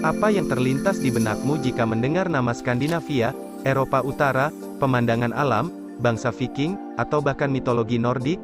Apa yang terlintas di benakmu jika mendengar nama Skandinavia, Eropa Utara, pemandangan alam, bangsa Viking, atau bahkan mitologi Nordik?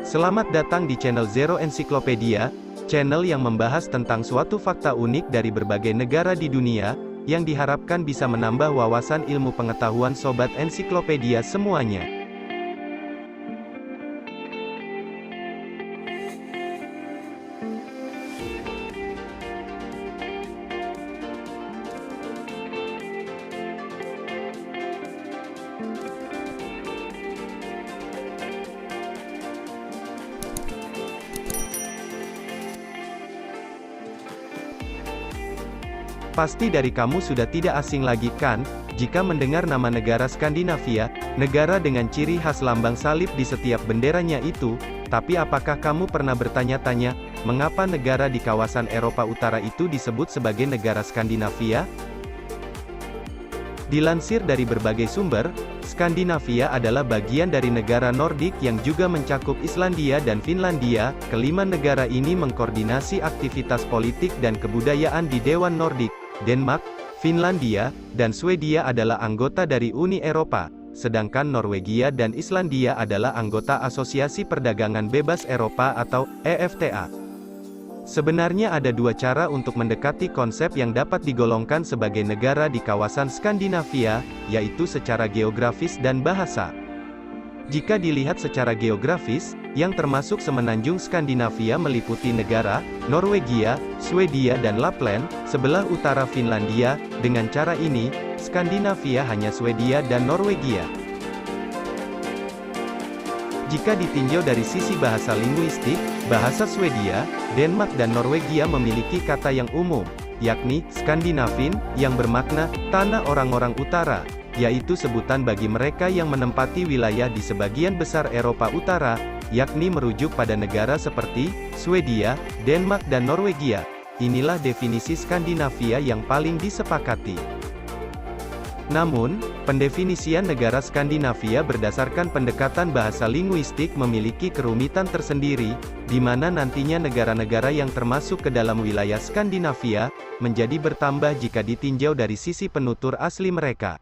Selamat datang di channel Zero Encyclopedia, channel yang membahas tentang suatu fakta unik dari berbagai negara di dunia, yang diharapkan bisa menambah wawasan ilmu pengetahuan sobat ensiklopedia semuanya. Pasti dari kamu sudah tidak asing lagi kan, jika mendengar nama negara Skandinavia, negara dengan ciri khas lambang salib di setiap benderanya itu. Tapi apakah kamu pernah bertanya-tanya, mengapa negara di kawasan Eropa Utara itu disebut sebagai negara Skandinavia? Dilansir dari berbagai sumber, Skandinavia adalah bagian dari negara Nordik yang juga mencakup Islandia dan Finlandia. Kelima negara ini mengkoordinasi aktivitas politik dan kebudayaan di Dewan Nordik. Denmark, Finlandia, dan Swedia adalah anggota dari Uni Eropa, sedangkan Norwegia dan Islandia adalah anggota Asosiasi Perdagangan Bebas Eropa atau EFTA. Sebenarnya ada dua cara untuk mendekati konsep yang dapat digolongkan sebagai negara di kawasan Skandinavia, yaitu secara geografis dan bahasa. Jika dilihat secara geografis, yang termasuk semenanjung Skandinavia meliputi negara Norwegia, Swedia dan Lapland, sebelah utara Finlandia. Dengan cara ini, Skandinavia hanya Swedia dan Norwegia. Jika ditinjau dari sisi bahasa linguistik, bahasa Swedia, Denmark dan Norwegia memiliki kata yang umum, yakni Skandinavien, yang bermakna tanah orang-orang utara, yaitu sebutan bagi mereka yang menempati wilayah di sebagian besar Eropa Utara, yakni merujuk pada negara seperti Swedia, Denmark dan Norwegia. Inilah definisi Skandinavia yang paling disepakati. Namun, pendefinisian negara Skandinavia berdasarkan pendekatan bahasa linguistik memiliki kerumitan tersendiri, di mana nantinya negara-negara yang termasuk ke dalam wilayah Skandinavia, menjadi bertambah jika ditinjau dari sisi penutur asli mereka.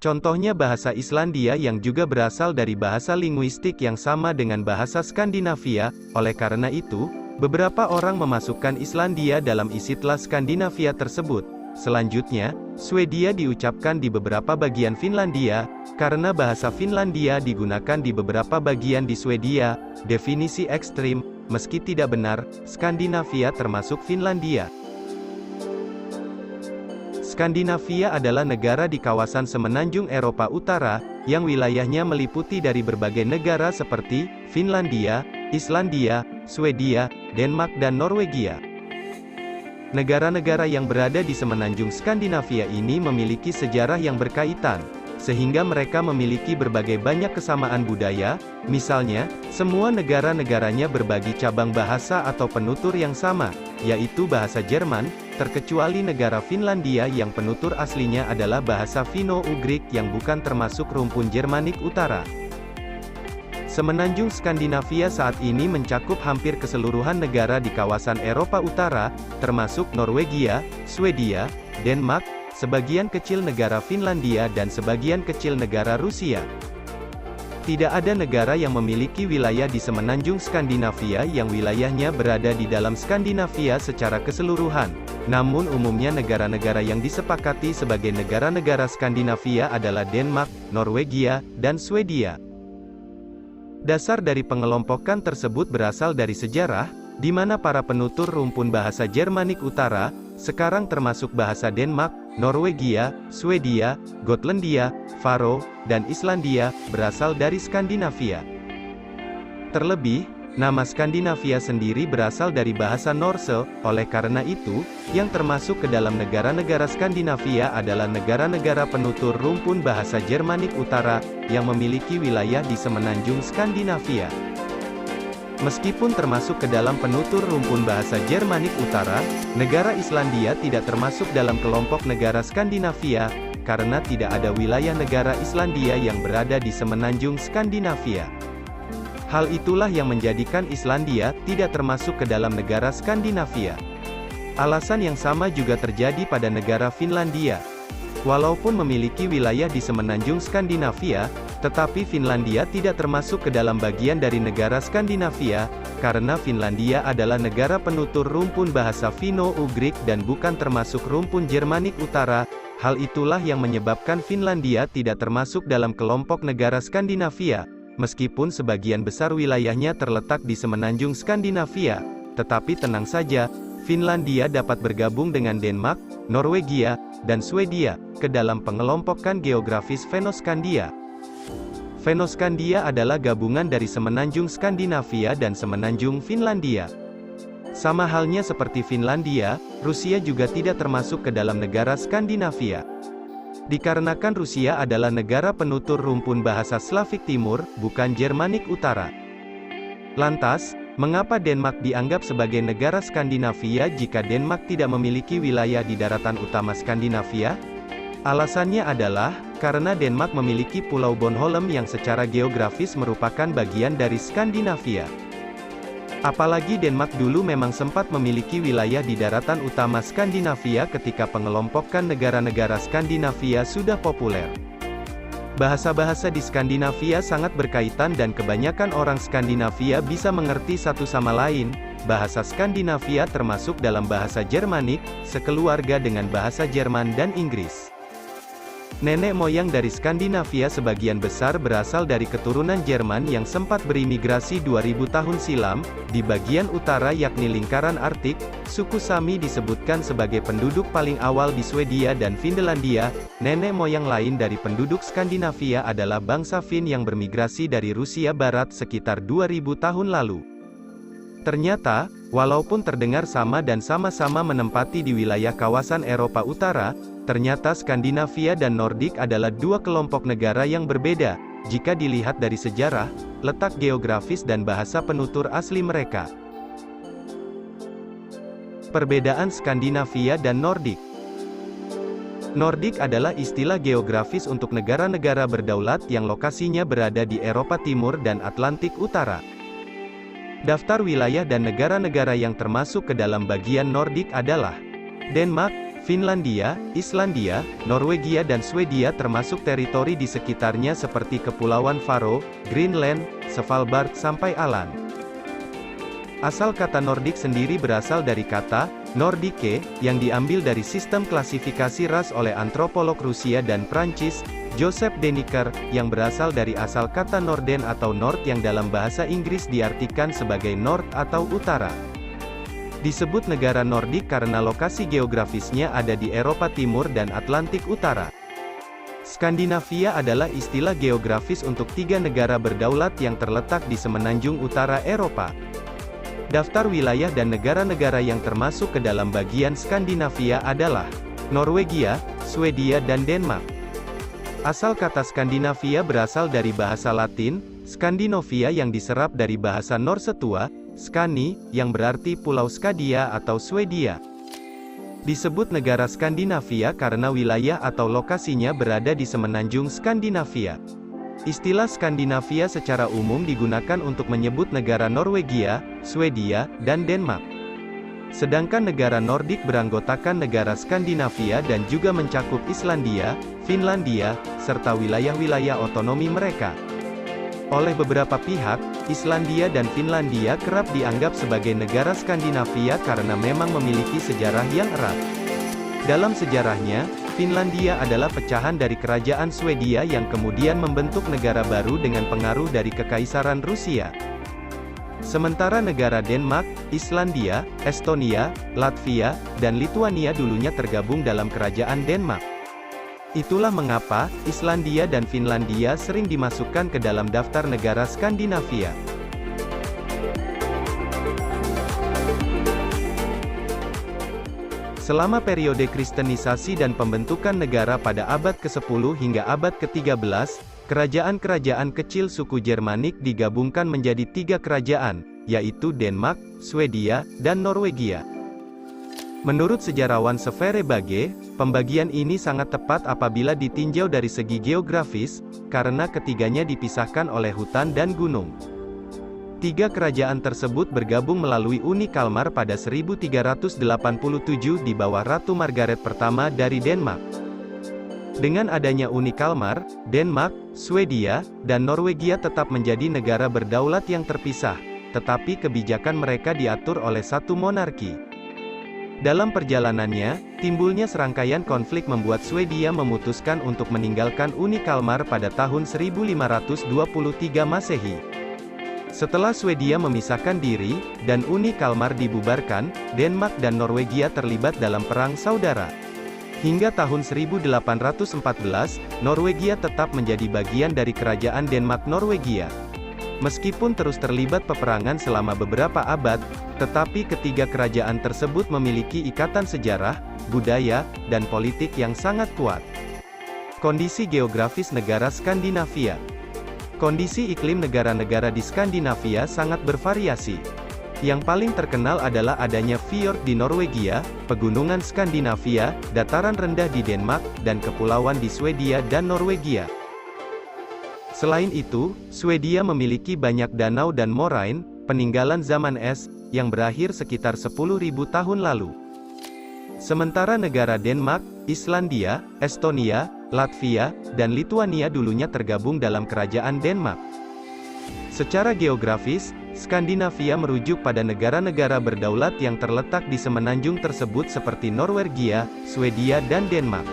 Contohnya bahasa Islandia yang juga berasal dari bahasa linguistik yang sama dengan bahasa Skandinavia. Oleh karena itu, beberapa orang memasukkan Islandia dalam istilah Skandinavia tersebut. Selanjutnya, Swedia diucapkan di beberapa bagian Finlandia, karena bahasa Finlandia digunakan di beberapa bagian di Swedia. Definisi ekstrim, meski tidak benar, Skandinavia termasuk Finlandia. Skandinavia adalah negara di kawasan semenanjung Eropa Utara, yang wilayahnya meliputi dari berbagai negara seperti Finlandia, Islandia, Swedia, Denmark dan Norwegia. Negara-negara yang berada di semenanjung Skandinavia ini memiliki sejarah yang berkaitan, sehingga mereka memiliki berbagai banyak kesamaan budaya. Misalnya, semua negara-negaranya berbagi cabang bahasa atau penutur yang sama, yaitu bahasa Jerman, terkecuali negara Finlandia yang penutur aslinya adalah bahasa Finno-Ugrik yang bukan termasuk rumpun Jermanik Utara. Semenanjung Skandinavia saat ini mencakup hampir keseluruhan negara di kawasan Eropa Utara, termasuk Norwegia, Swedia, Denmark, sebagian kecil negara Finlandia dan sebagian kecil negara Rusia. Tidak ada negara yang memiliki wilayah di semenanjung Skandinavia yang wilayahnya berada di dalam Skandinavia secara keseluruhan. Namun umumnya negara-negara yang disepakati sebagai negara-negara Skandinavia adalah Denmark, Norwegia, dan Swedia. Dasar dari pengelompokan tersebut berasal dari sejarah, di mana para penutur rumpun bahasa Jermanik Utara, sekarang termasuk bahasa Denmark, Norwegia, Swedia, Gotlandia, Faroe, dan Islandia, berasal dari Skandinavia. Terlebih, nama Skandinavia sendiri berasal dari bahasa Norse. Oleh karena itu, yang termasuk ke dalam negara-negara Skandinavia adalah negara-negara penutur rumpun bahasa Jermanik Utara, yang memiliki wilayah di semenanjung Skandinavia. Meskipun termasuk ke dalam penutur rumpun bahasa Jermanik Utara, negara Islandia tidak termasuk dalam kelompok negara Skandinavia, karena tidak ada wilayah negara Islandia yang berada di semenanjung Skandinavia. Hal itulah yang menjadikan Islandia tidak termasuk ke dalam negara Skandinavia. Alasan yang sama juga terjadi pada negara Finlandia. Walaupun memiliki wilayah di semenanjung Skandinavia, tetapi Finlandia tidak termasuk ke dalam bagian dari negara Skandinavia, karena Finlandia adalah negara penutur rumpun bahasa Finno-Ugrik dan bukan termasuk rumpun Jermanik Utara. Hal itulah yang menyebabkan Finlandia tidak termasuk dalam kelompok negara Skandinavia, meskipun sebagian besar wilayahnya terletak di semenanjung Skandinavia. Tetapi tenang saja, Finlandia dapat bergabung dengan Denmark, Norwegia, dan Swedia, ke dalam pengelompokan geografis Fennoskandia. Fennoskandia adalah gabungan dari semenanjung Skandinavia dan semenanjung Finlandia. Sama halnya seperti Finlandia, Rusia juga tidak termasuk ke dalam negara Skandinavia. Dikarenakan Rusia adalah negara penutur rumpun bahasa Slavik Timur, bukan Jermanik Utara. Lantas, mengapa Denmark dianggap sebagai negara Skandinavia jika Denmark tidak memiliki wilayah di daratan utama Skandinavia? Alasannya adalah, karena Denmark memiliki Pulau Bornholm yang secara geografis merupakan bagian dari Skandinavia. Apalagi Denmark dulu memang sempat memiliki wilayah di daratan utama Skandinavia ketika pengelompokan negara-negara Skandinavia sudah populer. Bahasa-bahasa di Skandinavia sangat berkaitan dan kebanyakan orang Skandinavia bisa mengerti satu sama lain. Bahasa Skandinavia termasuk dalam bahasa Jermanik, sekeluarga dengan bahasa Jerman dan Inggris. Nenek moyang dari Skandinavia sebagian besar berasal dari keturunan Jerman yang sempat berimigrasi 2000 tahun silam. Di bagian utara yakni lingkaran Arktik, suku Sami disebutkan sebagai penduduk paling awal di Swedia dan Finlandia. Nenek moyang lain dari penduduk Skandinavia adalah bangsa Finn yang bermigrasi dari Rusia Barat sekitar 2000 tahun lalu. Ternyata, walaupun terdengar sama dan sama-sama menempati di wilayah kawasan Eropa Utara, ternyata Skandinavia dan Nordik adalah dua kelompok negara yang berbeda, jika dilihat dari sejarah, letak geografis dan bahasa penutur asli mereka. Perbedaan Skandinavia dan Nordik. Nordik adalah istilah geografis untuk negara-negara berdaulat yang lokasinya berada di Eropa Timur dan Atlantik Utara. Daftar wilayah dan negara-negara yang termasuk ke dalam bagian Nordik adalah Denmark, Finlandia, Islandia, Norwegia dan Swedia termasuk teritori di sekitarnya seperti Kepulauan Faroe, Greenland, Svalbard sampai Åland. Asal kata Nordik sendiri berasal dari kata Nordike, yang diambil dari sistem klasifikasi ras oleh antropolog Rusia dan Prancis, Joseph Deniker, yang berasal dari asal kata Norden atau Nord yang dalam bahasa Inggris diartikan sebagai North atau Utara. Disebut negara Nordik karena lokasi geografisnya ada di Eropa Timur dan Atlantik Utara. Skandinavia adalah istilah geografis untuk tiga negara berdaulat yang terletak di semenanjung utara Eropa. Daftar wilayah dan negara-negara yang termasuk ke dalam bagian Skandinavia adalah Norwegia, Swedia dan Denmark. Asal kata Skandinavia berasal dari bahasa Latin, Skandinavia yang diserap dari bahasa Norse tua, Skani, yang berarti Pulau Skadia atau Swedia. Disebut negara Skandinavia karena wilayah atau lokasinya berada di semenanjung Skandinavia. Istilah Skandinavia secara umum digunakan untuk menyebut negara Norwegia, Swedia, dan Denmark. Sedangkan negara Nordik beranggotakan negara Skandinavia dan juga mencakup Islandia, Finlandia, serta wilayah-wilayah otonomi mereka. Oleh beberapa pihak, Islandia dan Finlandia kerap dianggap sebagai negara Skandinavia karena memang memiliki sejarah yang erat. Dalam sejarahnya, Finlandia adalah pecahan dari kerajaan Swedia yang kemudian membentuk negara baru dengan pengaruh dari Kekaisaran Rusia. Sementara negara Denmark, Islandia, Estonia, Latvia, dan Lituania dulunya tergabung dalam kerajaan Denmark. Itulah mengapa, Islandia dan Finlandia sering dimasukkan ke dalam daftar negara Skandinavia. Selama periode Kristenisasi dan pembentukan negara pada abad ke-10 hingga abad ke-13, kerajaan-kerajaan kecil suku Jermanik digabungkan menjadi 3 kerajaan, yaitu Denmark, Swedia, dan Norwegia. Menurut sejarawan Severe Bage, pembagian ini sangat tepat apabila ditinjau dari segi geografis, karena ketiganya dipisahkan oleh hutan dan gunung. Tiga kerajaan tersebut bergabung melalui Uni Kalmar pada 1387 di bawah Ratu Margaret pertama dari Denmark. Dengan adanya Uni Kalmar, Denmark, Swedia, dan Norwegia tetap menjadi negara berdaulat yang terpisah, tetapi kebijakan mereka diatur oleh satu monarki. Dalam perjalanannya, timbulnya serangkaian konflik membuat Swedia memutuskan untuk meninggalkan Uni Kalmar pada tahun 1523 Masehi. Setelah Swedia memisahkan diri, dan Uni Kalmar dibubarkan, Denmark dan Norwegia terlibat dalam perang saudara. Hingga tahun 1814, Norwegia tetap menjadi bagian dari kerajaan Denmark-Norwegia. Meskipun terus terlibat peperangan selama beberapa abad, tetapi ketiga kerajaan tersebut memiliki ikatan sejarah, budaya, dan politik yang sangat kuat. Kondisi geografis negara Skandinavia. Kondisi iklim negara-negara di Skandinavia sangat bervariasi. Yang paling terkenal adalah adanya fjord di Norwegia, pegunungan Skandinavia, dataran rendah di Denmark, dan kepulauan di Swedia dan Norwegia. Selain itu, Swedia memiliki banyak danau dan moraine, peninggalan zaman es, yang berakhir sekitar 10.000 tahun lalu. Sementara negara Denmark, Islandia, Estonia, Latvia, dan Lituania dulunya tergabung dalam kerajaan Denmark. Secara geografis, Skandinavia merujuk pada negara-negara berdaulat yang terletak di semenanjung tersebut seperti Norwegia, Swedia dan Denmark.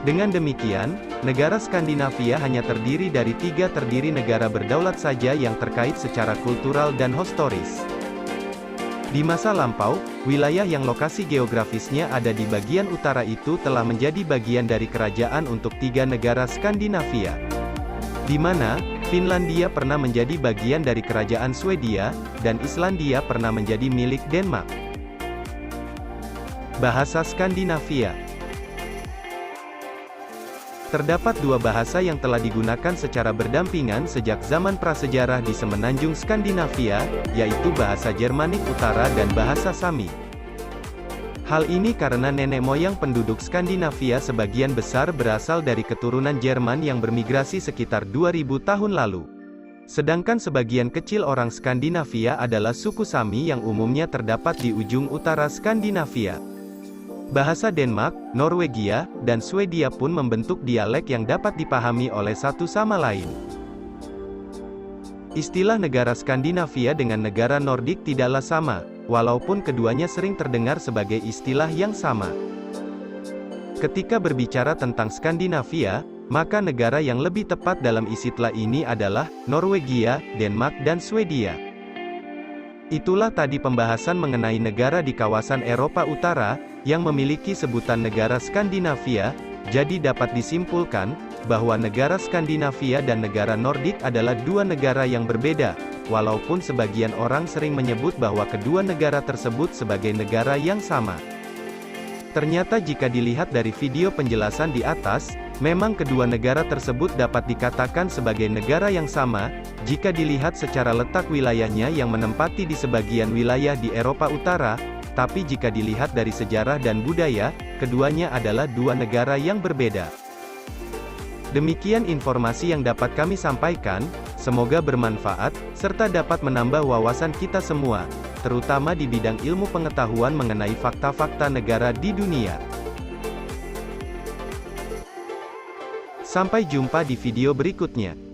Dengan demikian, negara Skandinavia hanya terdiri dari tiga negara berdaulat saja yang terkait secara kultural dan historis. Di masa lampau, wilayah yang lokasi geografisnya ada di bagian utara itu telah menjadi bagian dari kerajaan untuk tiga negara Skandinavia. Di mana, Finlandia pernah menjadi bagian dari kerajaan Swedia, dan Islandia pernah menjadi milik Denmark. Bahasa Skandinavia. Terdapat dua bahasa yang telah digunakan secara berdampingan sejak zaman prasejarah di semenanjung Skandinavia, yaitu bahasa Jermanik Utara dan bahasa Sami. Hal ini karena nenek moyang penduduk Skandinavia sebagian besar berasal dari keturunan Jerman yang bermigrasi sekitar 2000 tahun lalu. Sedangkan sebagian kecil orang Skandinavia adalah suku Sami yang umumnya terdapat di ujung utara Skandinavia. Bahasa Denmark, Norwegia, dan Swedia pun membentuk dialek yang dapat dipahami oleh satu sama lain. Istilah negara Skandinavia dengan negara Nordik tidaklah sama, walaupun keduanya sering terdengar sebagai istilah yang sama. Ketika berbicara tentang Skandinavia, maka negara yang lebih tepat dalam istilah ini adalah Norwegia, Denmark dan Swedia. Itulah tadi pembahasan mengenai negara di kawasan Eropa Utara, yang memiliki sebutan negara Skandinavia. Jadi dapat disimpulkan, bahwa negara Skandinavia dan negara Nordik adalah dua negara yang berbeda, walaupun sebagian orang sering menyebut bahwa kedua negara tersebut sebagai negara yang sama. Ternyata jika dilihat dari video penjelasan di atas, memang kedua negara tersebut dapat dikatakan sebagai negara yang sama, jika dilihat secara letak wilayahnya yang menempati di sebagian wilayah di Eropa Utara, tapi jika dilihat dari sejarah dan budaya, keduanya adalah dua negara yang berbeda. Demikian informasi yang dapat kami sampaikan, semoga bermanfaat, serta dapat menambah wawasan kita semua, terutama di bidang ilmu pengetahuan mengenai fakta-fakta negara di dunia. Sampai jumpa di video berikutnya.